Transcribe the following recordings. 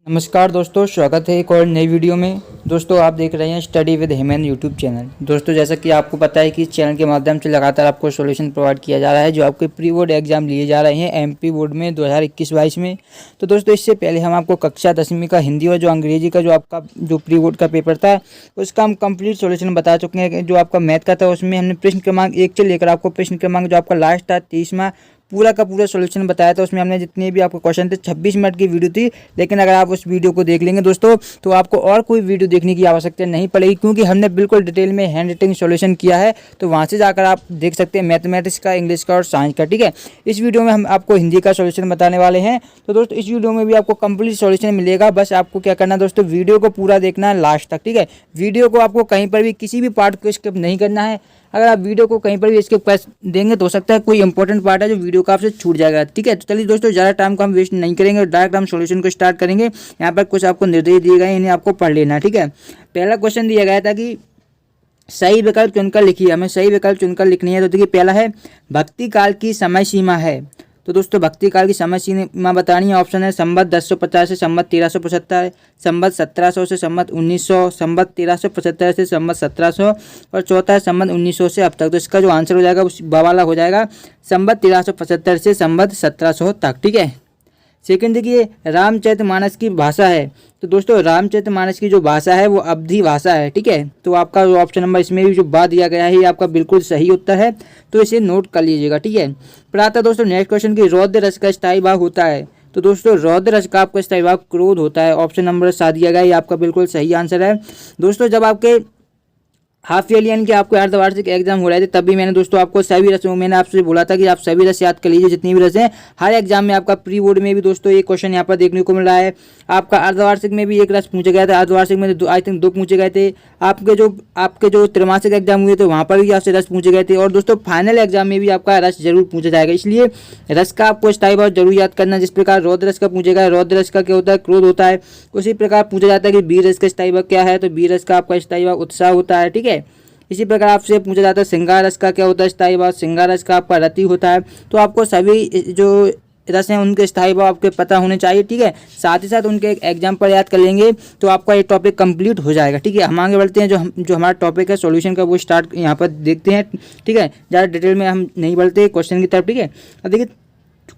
नमस्कार दोस्तों, स्वागत है एक और नई वीडियो में। दोस्तों आप देख रहे हैं study with Heman YouTube channel. दोस्तों जैसा कि आपको पता है कि इस चैनल के माध्यम से लगातार आपको सॉल्यूशन प्रोवाइड किया जा रहा है जो आपके प्री बोर्ड एग्जाम लिए जा रहे हैं एमपी बोर्ड में 2021-22 में। तो दोस्तों इससे पहले हम आपको कक्षा 10वीं का हिंदी और जो अंग्रेजी का जो आपका जो प्री बोर्ड का पेपर था उसका हम कंप्लीट सॉल्यूशन बता चुके हैं। जो आपका मैथ का था उसमें हमने प्रश्न क्रमांक 1 से लेकर आपको प्रश्न क्रमांक जो आपका लास्ट था 30वां पूरा का पूरा सॉल्यूशन बताया था। उसमें हमने जितने भी आपको क्वेश्चन थे 26 मिनट की वीडियो थी, लेकिन अगर आप उस वीडियो को देख लेंगे दोस्तों तो आपको और कोई वीडियो देखने की आवश्यकता नहीं पड़ेगी, क्योंकि हमने बिल्कुल डिटेल में हैंड राइटिंग सॉल्यूशन किया है। तो वहाँ से जाकर आप देख सकते हैं मैथमेटिक्स का, इंग्लिश का और साइंस का। ठीक है, इस वीडियो में हम आपको हिंदी का सॉल्यूशन बताने वाले हैं। तो दोस्तों इस वीडियो में भी आपको कंप्लीट सॉल्यूशन मिलेगा। बस आपको क्या करना है दोस्तों, वीडियो को पूरा देखना है लास्ट तक। ठीक है, वीडियो को आपको कहीं पर भी किसी भी पार्ट को स्किप नहीं करना है। अगर आप वीडियो को कहीं पर भी स्किप कर देंगे तो हो सकता है कोई इंपॉर्टेंट पार्ट है जो वीडियो का आपसे छूट जाएगा। ठीक है, तो चलिए दोस्तों ज़्यादा टाइम को हम वेस्ट नहीं करेंगे, डायरेक्ट हम सॉल्यूशन को स्टार्ट करेंगे। यहाँ पर कुछ आपको निर्देश दिए गए हैं, इन्हें आपको पढ़ लेना है। ठीक है, पहला क्वेश्चन दिया गया था कि सही विकल्प चुनकर लिखिए। हमें सही विकल्प चुनकर लिखनी है। तो देखिए पहला है भक्ति काल की समय सीमा है। तो दोस्तों भक्ति काल की समय सीमा बतानी है। ऑप्शन है संवत 1050 से संवत 1375, संवत 1700 से संवत 1900, संवत 1375 से संवत 1700 और चौथा है संवत 1900 से अब तक। तो इसका जो आंसर हो जाएगा उस वाला हो जाएगा संवत 1375 से संवत 1700 तक। ठीक है, सेकंड देखिए रामचरितमानस की भाषा है। तो दोस्तों रामचरितमानस की जो भाषा है वो अवधी भाषा है। ठीक है, तो आपका जो ऑप्शन नंबर इसमें भी जो बात दिया गया है ये आपका बिल्कुल सही उत्तर है, तो इसे नोट कर लीजिएगा। ठीक है, फिर आता है दोस्तों नेक्स्ट क्वेश्चन की रौद्र रस का स्थायी भाव होता है। तो दोस्तों रौद्र रस का आपका स्थायी भाव क्रोध होता है। ऑप्शन नंबर 7 दिया गया, ये आपका बिल्कुल सही आंसर है। दोस्तों जब आपके हाफ ईयरली यानी कि आपके अर्धवार्षिक एग्जाम हो रहे थे तभी मैंने दोस्तों आपको सभी रस, मैंने आपसे बोला था कि आप सभी रस याद कर लीजिए जितनी भी रस हैं। हर एग्जाम में आपका प्री बोर्ड में भी दोस्तों ये क्वेश्चन यहाँ पर देखने को मिल रहा है। आपका अर्धवार्षिक में भी एक रस पूछा गया था, अर्धवार्षिक में आई थिंक 2 पूछे गए थे। आपके जो त्रैमासिक एग्जाम हुए थे वहाँ पर भी आपसे रस पूछे गए थे, और दोस्तों फाइनल एग्जाम में भी आपका रस जरूर पूछा जाएगा। इसलिए रस का आपको स्थायी भाव जरूर याद करना। जिस प्रकार रौद्र रस का पूछेगा, रौद्र रस का क्या होता है, क्रोध होता है। उसी प्रकार पूछा जाता है कि वीर रस का स्थायी भाव क्या है, तो वीर रस का आपका स्थायी भाव उत्साह होता है। ठीक है, इसी प्रकार आपसे पूछा जाता है श्रृंगार रस का क्या होता है स्थायी भाव, श्रृंगार रस का आपका रति होता है। तो आपको सभी जो रस हैं उनके स्थायी भाव आपके पता होने चाहिए। ठीक है, साथ ही साथ उनके एक एग्जाम्पल याद कर लेंगे तो आपका ये टॉपिक कंप्लीट हो जाएगा। ठीक है, हम आगे बढ़ते हैं। जो हमारा टॉपिक है सॉल्यूशन का वो स्टार्ट यहाँ पर देखते हैं। ठीक है, ज़्यादा डिटेल में हम नहीं बढ़ते क्वेश्चन की तरफ। ठीक है, अब देखिए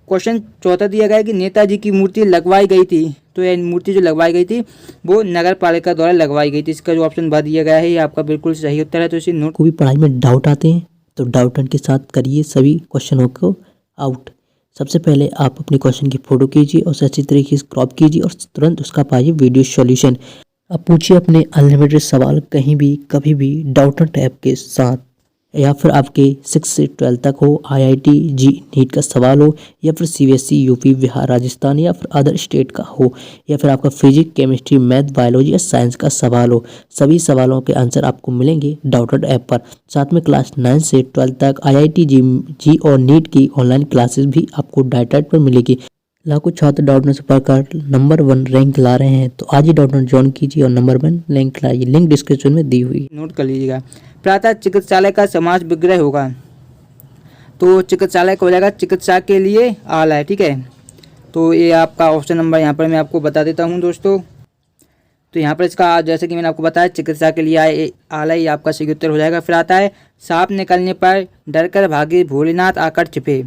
क्वेश्चन चौथा दिया गया है कि नेताजी की मूर्ति लगवाई गई थी। तो ये मूर्ति जो लगवाई गई थी वो नगर पालिका द्वारा लगवाई गई थी। इसका जो ऑप्शन बता दिया गया है ये आपका बिल्कुल सही उत्तर है। तो इसे नोट। को भी पढ़ाई में डाउट आते हैं तो डाउटन के साथ करिए सभी क्वेश्चनों को आउट। सबसे पहले आप अपने क्वेश्चन की फोटो कीजिए और अच्छी तरीके से क्रॉप कीजिए और तुरंत उसका पाइए वीडियो सॉल्यूशन। अब पूछिए अपने अनलिमिटेड सवाल कहीं भी कभी भी डाउटन टैब के साथ, या फिर आपके 6 से 12 तक हो, IIT जी नीट का सवाल हो, या फिर CBSE यूपी बिहार राजस्थान या फिर अदर स्टेट का हो, या फिर आपका फिजिक्स केमिस्ट्री मैथ बायोलॉजी या साइंस का सवाल हो। सभी सवालों के आंसर आपको मिलेंगे डाउटन ऐप पर। साथ में क्लास 9 से 12 तक IIT जी और नीट की ऑनलाइन क्लासेस भी आपको डाइट पर मिलेगी। लाखों छात्र डाउटनेट से पढ़कर नंबर 1 रैंक ला रहे हैं, तो आज ही डाउटनेट ज्वाइन कीजिए और नंबर 1 रैंक लाइए। लिंक डिस्क्रिप्शन में दी हुई। नोट कर लीजिएगा। प्रातः चिकित्सालय का समाज विग्रह होगा। तो चिकित्सालय का हो जाएगा चिकित्सा के लिए आलय। ठीक है, तो ये आपका ऑप्शन नंबर यहाँ पर मैं आपको बता देता हूँ दोस्तों। तो यहाँ पर इसका जैसे कि मैंने आपको बताया चिकित्सा के लिए आलय, ये आपका सही उत्तर हो जाएगा। फिर आता है सांप निकलने पर डर कर भागे भोलेनाथ आकर छिपे।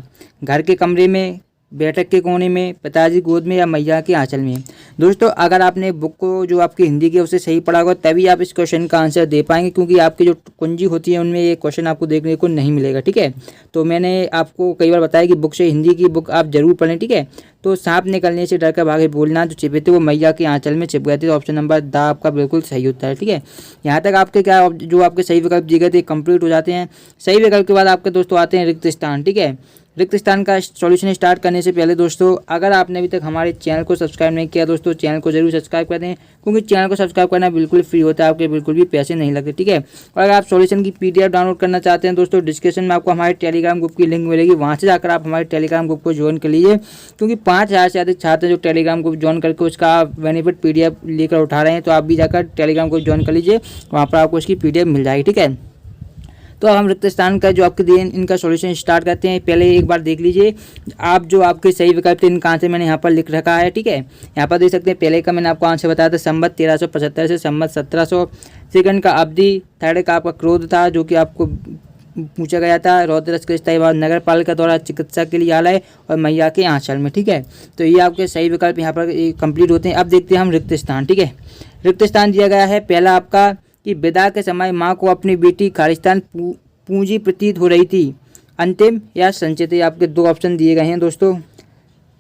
घर के कमरे में, बैठक के कोने में, पिताजी गोद में या मैया के आंचल में। दोस्तों अगर आपने बुक को जो आपकी हिंदी की उसे सही पढ़ा होगा तभी आप इस क्वेश्चन का आंसर दे पाएंगे, क्योंकि आपकी जो कुंजी होती है उनमें ये क्वेश्चन आपको देखने को नहीं मिलेगा। ठीक है, तो मैंने आपको कई बार बताया कि बुक से हिंदी की बुक आप जरूर पढ़ें। ठीक है, तो सांप निकलने से डर कर भागे भोलेनाथ जो छिपे थे वो मैया के आंचल में छिप गए थे। तो ऑप्शन नंबर द आपका बिल्कुल सही उत्तर है। ठीक है, यहाँ तक आपके क्या जो आपके सही विकल्प दिए गए थे कंप्लीट हो जाते हैं। सही विकल्प के बाद आपके दोस्तों आते हैं रिक्त स्थान। ठीक है, रिक्त स्थान का सॉल्यूशन स्टार्ट करने से पहले दोस्तों अगर आपने अभी तक हमारे चैनल को सब्सक्राइब नहीं किया दोस्तों चैनल को जरूर सब्सक्राइब कर दें, क्योंकि चैनल को सब्सक्राइब करना बिल्कुल फ्री होता है, आपके बिल्कुल भी पैसे नहीं लगते। ठीक है, और अगर आप सॉल्यूशन की PDF डाउनलोड करना चाहते हैं दोस्तों डिस्क्रिप्शन में आपको हमारे टेलीग्राम ग्रुप की लिंक मिलेगी, वहाँ से जाकर आप हमारे टेलीग्राम ग्रुप को ज्वाइन कर लीजिए, क्योंकि 5000 से अधिक छात्र जो टेलीग्राम ग्रुप ज्वाइन करके उसका बेनिफिट PDF लेकर उठा रहे हैं। तो आप भी जाकर टेलीग्राम ग्रुप ज्वाइन कर लीजिए, वहाँ पर आपको उसकी PDF मिल जाएगी। ठीक है, तो अब हम रिक्त स्थान का जो आपके दिए इनका सॉल्यूशन स्टार्ट करते हैं। पहले एक बार देख लीजिए आप जो आपके सही विकल्प थे इनका आंसर मैंने यहाँ पर लिख रखा है, ठीक है। यहाँ पर देख सकते हैं पहले का मैंने आपको आंसर बताया था संवत 1375 से संवत 1700। सेकंड का अवधि, थर्ड का आपका क्रोध था जो कि आपको पूछा गया था। रौद्ररस के स्थायी बाद नगर पालिका द्वारा चिकित्सा के लिए आलय और मैया के आंचल में, ठीक है। तो ये आपके सही विकल्प यहाँ पर कंप्लीट होते हैं। अब देखते हैं हम रिक्त स्थान, ठीक है। रिक्त स्थान दिया गया है पहला आपका कि विदा के समय माँ को अपनी बेटी खालिस्तान पूंजी प्रतीत हो रही थी, अंतिम या संचित। ये आपके दो ऑप्शन दिए गए हैं दोस्तों।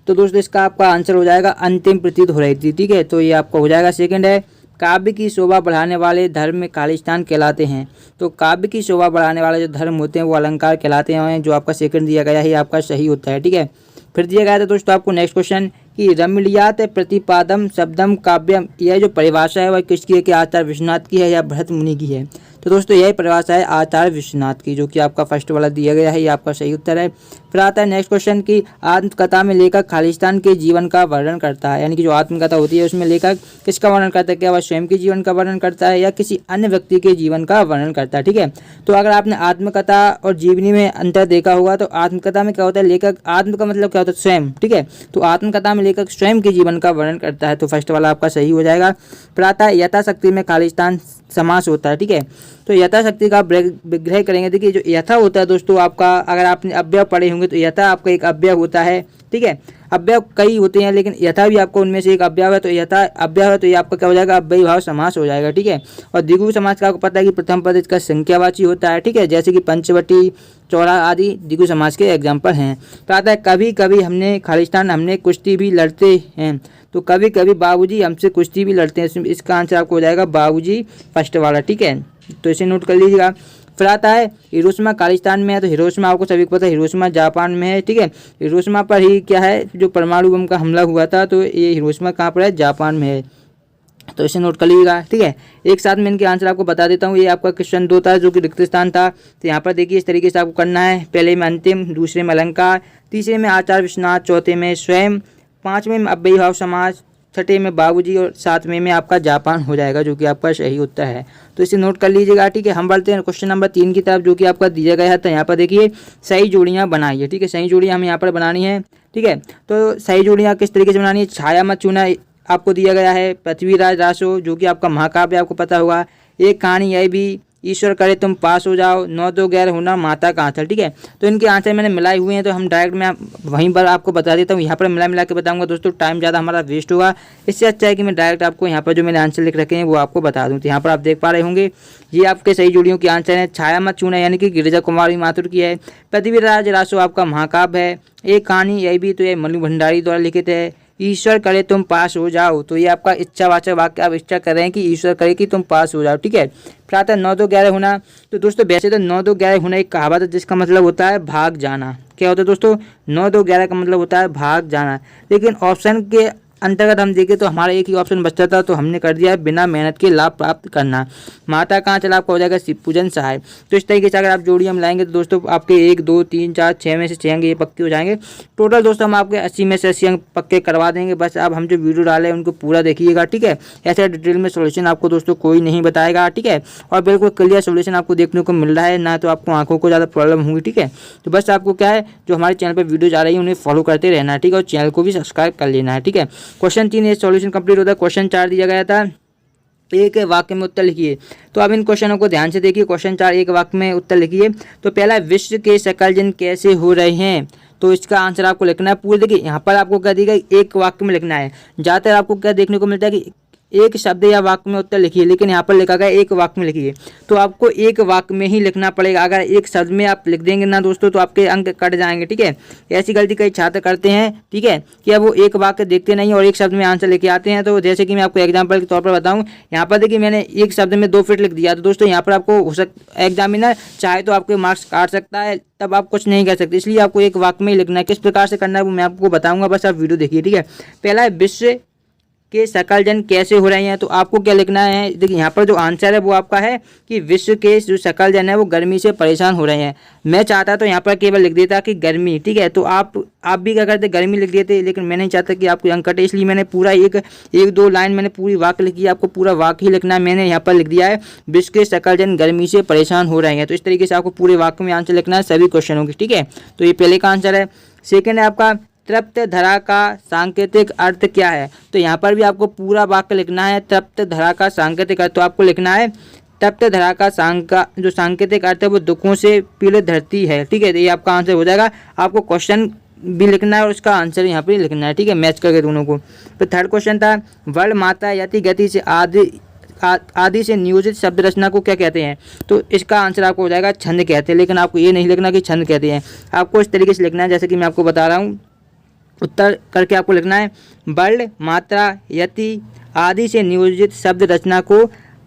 तो दोस्तों इसका आपका आंसर हो जाएगा अंतिम प्रतीत हो रही थी, ठीक है। तो ये आपका हो जाएगा। सेकंड है काव्य की शोभा बढ़ाने वाले धर्म में खालिस्तान कहलाते हैं। तो काव्य की शोभा बढ़ाने वाले जो धर्म होते हैं वो अलंकार कहलाते हैं, जो आपका सेकंड दिया गया है ये आपका सही होता है, ठीक है। फिर दिया गया था दोस्तों आपको नेक्स्ट क्वेश्चन कि रमणीयात प्रतिपादम शब्दम काव्यम, यह जो परिभाषा है वह किसकी है कि आचार्य विश्वनाथ की है या भरत मुनि की है। तो दोस्तों यही परिभाषा है आचार्य विश्वनाथ की, जो कि आपका फर्स्ट वाला दिया गया है, ये आपका सही उत्तर है। फिर आता है नेक्स्ट क्वेश्चन कि आत्मकथा में लेखक खालिस्तान के जीवन का वर्णन करता है, यानी कि जो आत्मकथा होती है उसमें लेखक किसका वर्णन करता है, क्या वह स्वयं के जीवन का वर्णन करता है या किसी अन्य व्यक्ति के जीवन का वर्णन करता है, ठीक है। तो अगर आपने आत्मकथा और जीवनी में अंतर देखा होगा तो आत्मकथा में क्या होता है लेखक, आत्म का मतलब क्या होता है स्वयं, ठीक है। तो आत्मकथा में लेखक स्वयं के जीवन का वर्णन करता है, तो फर्स्ट वाला आपका सही हो जाएगा। फिर आता है यथाशक्ति में खालिस्तान समास होता है, ठीक है। तो यथाशक्ति का विग्रह करेंगे। देखिए जो यथा होता है दोस्तों आपका, अगर आपने अव्यय पढ़े होंगे तो यथा आपका एक अव्यय होता है, ठीक है। अव्यय कई होते हैं लेकिन यथा भी आपको उनमें से एक अव्यय है, तो यथा अव्यय है तो ये आपका क्या हो जाएगा अव्ययी भाव समास हो जाएगा, ठीक है। और द्विगु समास का आपको पता है कि प्रथम पद इसका संख्यावाची होता है, ठीक है, जैसे कि पंचवटी, चौड़ा आदि द्विगु समास के एग्जाम्पल हैं। तो आता है कभी कभी हमने खालिस्तान हमने कुश्ती भी लड़ते हैं, तो कभी कभी बाबूजी हमसे कुश्ती भी लड़ते हैं, इसका आंसर आपको हो जाएगा बाबूजी फर्स्ट वाला, ठीक है। तो इसे नोट कर लीजिएगा। फिर आता है हिरोशिमा खालिस्तान में है, तो हिरोशिमा आपको सभी को पता है हिरोशिमा जापान में है, ठीक है। हिरोशिमा पर ही क्या है जो परमाणु बम का हमला हुआ था, तो ये हिरोशिमा कहाँ पर है, जापान में है। तो इसे नोट कर लीजिएगा, ठीक है। एक साथ में इनके आंसर आपको बता देता हूँ। ये आपका क्वेश्चन 2 था जो कि रिक्त स्थान था। तो यहाँ पर देखिए इस तरीके से आपको करना है, पहले में अंतिम, दूसरे में अलंकार, तीसरे में आचार्य विश्वनाथ, चौथे में स्वयं, पाँचवें में अव्ययी भाव समास, छठे में बाबूजी और सातवें में आपका जापान हो जाएगा, जो कि आपका सही उत्तर है। तो इसे नोट कर लीजिएगा, ठीक है। हम बढ़ते हैं क्वेश्चन नंबर 3 की तरफ, जो कि आपका दिया गया है। तो यहाँ पर देखिए सही जोड़ियाँ बनाइए, ठीक है। सही जोड़ियाँ हमें यहाँ पर बनानी है, ठीक है। तो सही जोड़ियाँ किस तरीके से बनानी है, छाया मत चूना आपको दिया गया है, पृथ्वीराज रासो जो कि आपका महाकाव्य आपको पता होगा, एक कहानी यह भी, ईश्वर करे तुम पास हो जाओ, 9 दो 11 होना, माता का आंचल, ठीक है। तो इनके आंसर मैंने मिलाए हुए हैं, तो हम डायरेक्ट मैं वहीं पर आपको बता देता हूँ। यहाँ पर मिला के बताऊंगा दोस्तों, टाइम ज़्यादा हमारा वेस्ट होगा। इससे अच्छा है कि मैं डायरेक्ट आपको यहाँ पर जो मैंने आंसर लिख रखे हैं वो आपको बता दूँ। तो यहाँ पर आप देख पा रहे होंगे ये आपके सही जोड़ियों के आंसर हैं। छाया मत चूना यानी कि गिरिजा कुमारी माथुर की है, पृथ्वीराज रासो आपका महाकाव्य है, एक कहानी यह भी तो ये मनु भंडारी द्वारा लिखित है, ईश्वर करे तुम पास हो जाओ, तो ये आपका इच्छावाचक वाक्य आप इच्छा कर रहे हैं कि ईश्वर करे कि तुम पास हो जाओ, ठीक है। फिर आता है 9 दो 11 होना। तो दोस्तों वैसे तो 9 दो 11 होना एक कहावत है जिसका मतलब होता है भाग जाना। क्या होता है दोस्तों, 9 दो 11 का मतलब होता है भाग जाना, लेकिन ऑप्शन के अंतर्गत हम देखें तो हमारा एक ही ऑप्शन बचता था, तो हमने कर दिया है बिना मेहनत के लाभ प्राप्त करना। माता कहाँ चला आपका हो जाएगा शिव पूजन सहाय। तो इस तरीके से अगर आप जोड़ी हम लाएंगे तो दोस्तों आपके 1 2 3 4 6 में से 6 अंक ये पक्के हो जाएंगे। टोटल दोस्तों हम आपके 80 में से 80 अंक पक्के करवा देंगे। बस अब हम जो वीडियो डाले उनको पूरा देखिएगा, ठीक है। ऐसे डिटेल में सोल्यूशन आपको दोस्तों कोई नहीं बताएगा, ठीक है। और बिल्कुल क्लियर सोल्यूशन आपको देखने को मिल रहा है, ना तो आपको आंखों को ज़्यादा प्रॉब्लम होगी, ठीक है। तो बस आपको क्या है जो हमारे चैनल पर वीडियो जा रही है उन्हें फॉलो करते रहना है, ठीक है। और चैनल को भी सब्सक्राइब कर लेना है, ठीक है। क्वेश्चन 3 ये सॉल्यूशन कंप्लीट होता है। क्वेश्चन 4 दिया गया था, एक वाक्य में उत्तर लिखिए। तो अब इन क्वेश्चनों को ध्यान से देखिए। क्वेश्चन 4 एक वाक्य में उत्तर लिखिए। तो पहला, विश्व के सकल जन कैसे हो रहे हैं, तो इसका आंसर आपको लिखना है पूरे। देखिए यहाँ पर आपको क्या दिया गया, एक वाक्य में लिखना है। ज़्यादातर आपको क्या देखने को मिलता है कि एक शब्द या वाक्य में उत्तर लिखिए, लेकिन यहाँ पर लिखा गया एक वाक्य में लिखिए। तो आपको एक वाक्य में ही लिखना पड़ेगा। अगर एक शब्द में आप लिख देंगे ना दोस्तों तो आपके अंक कट जाएंगे, ठीक है। ऐसी गलती कई छात्र करते हैं, ठीक है, कि अब वो एक वाक्य देखते नहीं और एक शब्द में आंसर लेके आते हैं। तो जैसे कि मैं आपको एग्जाम्पल के तौर पर बताऊँ, यहाँ पर देखिए मैंने एक शब्द में 2 फीट लिख दिया। तो दोस्तों यहाँ पर आपको हो एग्जामिनर चाहे तो आपके मार्क्स काट सकता है, तब आप कुछ नहीं कर सकते। इसलिए आपको एक वाक्य में ही लिखना है। किस प्रकार से करना है वो मैं आपको बताऊंगा, बस आप वीडियो देखिए, ठीक है। पहला है, विश्व के सकलजन कैसे हो रहे हैं। तो आपको क्या लिखना है, देखिए यहाँ पर जो आंसर है वो आपका है कि विश्व के जो सकलजन है वो गर्मी से परेशान हो रहे हैं। मैं चाहता तो यहाँ पर केवल लिख देता कि गर्मी, ठीक है, तो आप भी क्या करते, गर्मी लिख देते, लेकिन मैं नहीं चाहता कि आपको अंक कटे, इसलिए मैंने पूरा एक दो लाइन मैंने पूरी वाक्य लिखी है। आपको पूरा वाक्य ही लिखना है। मैंने यहाँ पर लिख दिया है विश्व के सकलजन गर्मी से परेशान हो रहे हैं। तो इस तरीके से आपको पूरे वाक्य में आंसर लिखना है सभी क्वेश्चनों की, ठीक है। तो ये पहले का आंसर है। सेकेंड है आपका तृप्त धरा का सांकेतिक अर्थ क्या है। तो यहाँ पर भी आपको पूरा वाक्य लिखना है। तृप्त धरा का सांकेतिक अर्थ, तो आपको लिखना है तृप्त धरा का जो सांकेतिक अर्थ है वो दुखों से पीड़ित धरती है, ठीक है। तो ये आपका आंसर हो जाएगा। आपको क्वेश्चन भी लिखना है और उसका आंसर यहाँ पे लिखना है, ठीक है, मैच करके दोनों को। तो थर्ड क्वेश्चन था वर्ण मात्रा यति गति से आदि से नियोजित शब्द रचना को क्या कहते हैं। तो इसका आंसर आपको हो जाएगा छंद कहते हैं, लेकिन आपको ये नहीं लिखना कि छंद कहते हैं। आपको इस तरीके से लिखना है जैसे कि मैं आपको बता रहा हूँ। उत्तर करके आपको लिखना है वर्ण मात्रा यति आदि से नियोजित शब्द रचना को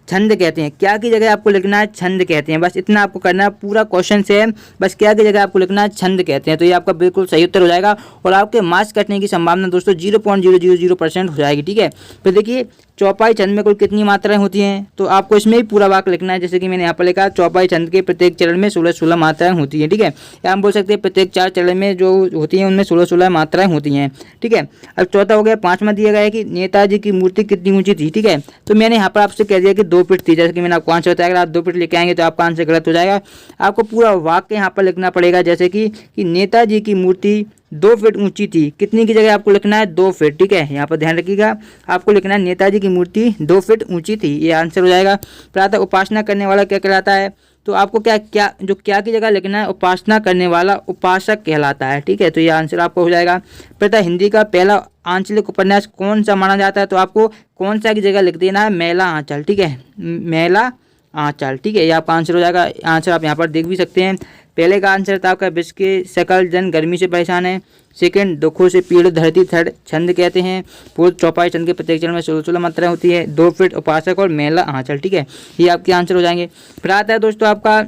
छंद कहते हैं। क्या की जगह आपको लिखना है छंद कहते हैं, बस इतना आपको करना है। पूरा क्वेश्चन से बस क्या की जगह आपको लिखना है छंद कहते हैं। तो ये आपका बिल्कुल सही उत्तर हो जाएगा और आपके मार्क्स कटने की संभावना दोस्तों 0.000% हो जाएगी, ठीक है। फिर देखिए चौपाई छंद में कुल कितनी मात्राएं होती हैं। तो आपको इसमें भी पूरा वाक्य लिखना है, जैसे कि मैंने यहाँ पर लिखा चौपाई छंद के प्रत्येक चरण में 16 मात्राएं होती हैं, ठीक है। या हम बोल सकते हैं प्रत्येक 4 चरण में जो होती हैं उनमें 16 मात्राएं होती हैं, ठीक है। अब चौथा हो गया, पांचवा दिया गया है कि नेताजी की मूर्ति कितनी ऊंची थी, ठीक है। तो मैंने यहाँ पर आपसे कह दिया कि 2 फीट थी, जैसे कि मैंने आपको आंसर बताया। अगर आप 2 फीट लेके आएंगे तो आपका आंसर गलत हो जाएगा। आपको पूरा वाक्य यहाँ पर लिखना पड़ेगा, जैसे कि नेताजी की मूर्ति 2 फीट ऊंची थी। कितनी की जगह आपको लिखना है 2 फीट, ठीक है। यहाँ पर ध्यान रखिएगा, आपको लिखना है नेताजी की मूर्ति 2 फीट ऊंची थी, ये आंसर हो जाएगा। प्रातः उपासना करने वाला क्या कहलाता है। तो आपको क्या की जगह लिखना है उपासना करने वाला उपासक कहलाता है, ठीक है। तो ये आंसर आपको हो जाएगा। प्रातः हिंदी का पहला आंचलिक उपन्यास कौन सा माना जाता है। तो आपको कौन सा की जगह लिख देना है मेला आंचल, ठीक है, मेला आंचल, ठीक है। ये आपका आंसर हो जाएगा। आंसर आप यहाँ पर देख भी सकते हैं। पहले का आंसर था आपका विश्व के सकल जन गर्मी से परेशान है। सेकंड दुखों से पीड़ित धरती थर्ड छंद कहते हैं। फोर्थ चौपाई छंद के प्रत्येक चरण में 16 मात्राएं होती है। 2 फीट उपासक और मेला आंचल, ठीक है। ये आपके आंसर हो जाएंगे। फिर आता है दोस्तों आपका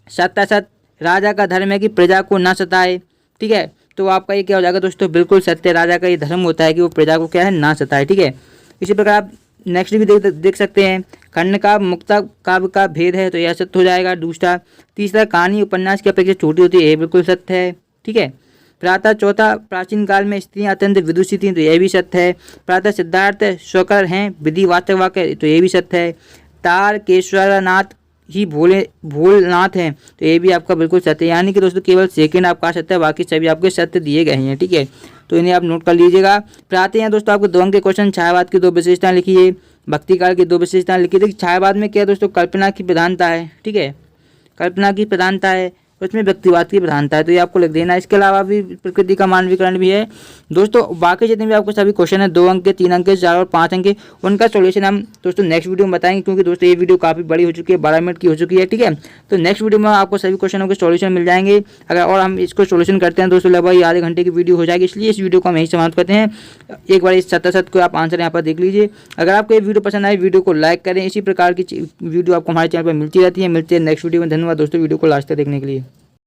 सत्यासत राजा का धर्म है कि प्रजा को ना सताए, ठीक है। तो आपका ये क्या हो जाएगा दोस्तों, बिल्कुल सत्य। राजा का ये धर्म होता है कि वो प्रजा को क्या है ना सताए, ठीक है। इसी प्रकार आप नेक्स्ट भी देख सकते हैं। खंड का मुक्ता काव्य का भेद है, तो यह सत्य हो जाएगा। दूसरा तीसरा कहानी उपन्यास की अपेक्षा छोटी होती है, ये बिल्कुल सत्य है, ठीक है। प्रातः चौथा प्राचीन काल में स्त्रियां अत्यंत विदुषी थीं, तो यह भी सत्य है। प्रातः सिद्धार्थ स्वकर हैं विधिवाचक वाक्य, तो ये भी सत्य है। तारकेश्वरनाथ ही भोलनाथ हैं, तो ये भी आपका बिल्कुल सत्य है। यानी कि दोस्तों केवल सेकंड आपका सत्य है, बाकी सभी आपके सत्य दिए गए हैं, ठीक है। तो इन्हें आप नोट कर लीजिएगा। फिर आते हैं दोस्तों आपको 2 अंक के क्वेश्चन। छायावाद की 2 विशेषताएं लिखिए, भक्तिकाल की 2 विशेषताएं लिखिए। देखिए छायावाद में क्या है दोस्तों, कल्पना की प्रधानता है, ठीक है, कल्पना की प्रधानता है, उसमें व्यक्तिवाद की प्रधानता है, तो ये आपको लिख देना। इसके अलावा भी प्रकृति का मानवीकरण भी है दोस्तों। बाकी जितने भी आपको सभी क्वेश्चन है 2 अंक के, 3 अंक के, 4 और 5 अंक के, उनका सॉल्यूशन हम दोस्तों नेक्स्ट वीडियो में बताएंगे, क्योंकि दोस्तों ये वीडियो काफ़ी बड़ी हो चुकी है, 12 मिनट की हो चुकी है, ठीक है। तो नेक्स्ट वीडियो में आपको सभी क्वेश्चनों के सॉल्यूशन मिल जाएंगे। अगर और हम इसको सॉल्यूशन करते हैं दोस्तों लगभग आधे घंटे की वीडियो हो जाएगी, इसलिए इस वीडियो को हम यहीं समाप्त करते हैं। एक बार इस सत्य को आप आंसर यहाँ पर देख लीजिए। अगर आपको ये वीडियो पसंद आए वीडियो को लाइक करें। इसी प्रकार की वीडियो आपको हमारे चैनल पर मिलती रहती है। मिलते हैं नेक्स्ट वीडियो में। धन्यवाद दोस्तों वीडियो को लास्ट तक देखने के लिए।